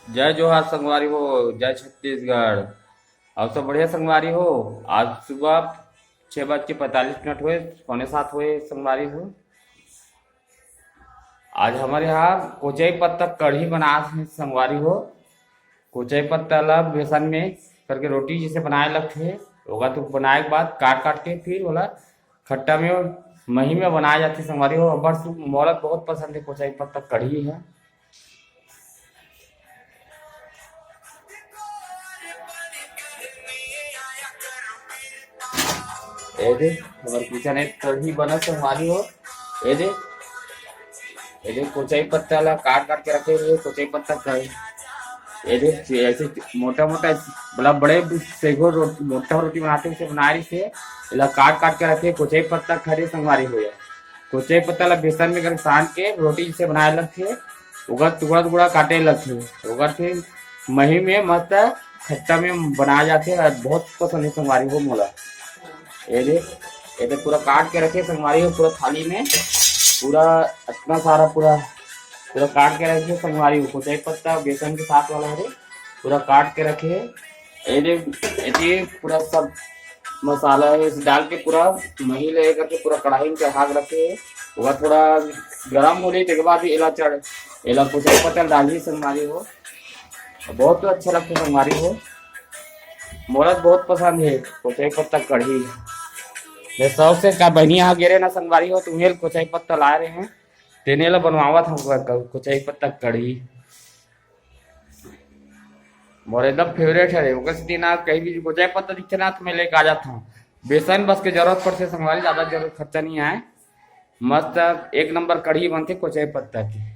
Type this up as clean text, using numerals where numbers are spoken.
जय जोहार संगवारी हो। जय छत्तीसगढ़। और सब बढ़िया संगवारी हो। आज सुबह 6:45 हुए, 6:45 हुए संगवारी हो। आज हमारे यहाँ कोचई पत्ता कढ़ी बना है संगवारी हो। कोचई पत्ता ला बेसन में करके रोटी जैसे बनाए लगते होगा, तो बनाए के बाद काट काट के फिर बोला खट्टा में मही में बनाया जाती संगवारी हो। बस मोरत बहुत पसंद है कोचई पत्ता कढ़ी है। ए देख हमारे किचन एक कढ़ी बना संगवारी हो। ए देख, ये देख कोचई पत्ता ला काट काट के रखे हुए कोचई पत्ता कढ़ी। ये देख ऐसे मोटा मोटा मतलब बड़े सेगो रोटी मोटा रोटी बनाते हैं, उसे बना रही से इला काट काट के रखे कोचई पत्ता खड़े संगवारी हो जाए। कोचई पत्ता ला बेसन में करके सान के रोटी से बनाए लगते, उगर टुकड़ा टुकड़ा काटे लगते, उगर फिर मही में मस्त खट्टा में बनाए जाते हैं। बहुत पसंद है संगवारी हो मोला। ये देख पूरा काट के रखे संगवारी हो, पूरा थाली में पूरा इतना सारा पूरा पूरा काट के रखे संगवारी हो। कोचई पत्ता बेसन के साथ वाला है, पूरा काट के रखे है। ये पूरा सब मसाला है इसे डाल के पूरा मही ले करके पूरा कढ़ाई में चढ़ा के रखे है। वह थोड़ा गर्म हो रही के बाद इला चढ़ इला कोचई पत्ता डाली संगवारी हो। बहुत अच्छा लगता है संगवारी हो। मोला तो बहुत पसंद है कोचई पत्ता कढ़ी। मैं शौक से का बहनी यहाँ गिरे ना संगवारी हो, तुम्हें कोचई पत्ता ला रहे हैं, तेने ला बनवावा था कोचई पत्ता कढ़ी। मोर एकदम फेवरेट है। उस दिन आप कहीं भी कोचई पत्ता दिखे ना तो मैं लेके आ जाता हूँ। बेसन बस के जरूरत पड़ती संगवारी, ज्यादा जरूरत खर्चा नहीं आए। मस्त एक नंबर कढ़ी बनती कोचई पत्ता की।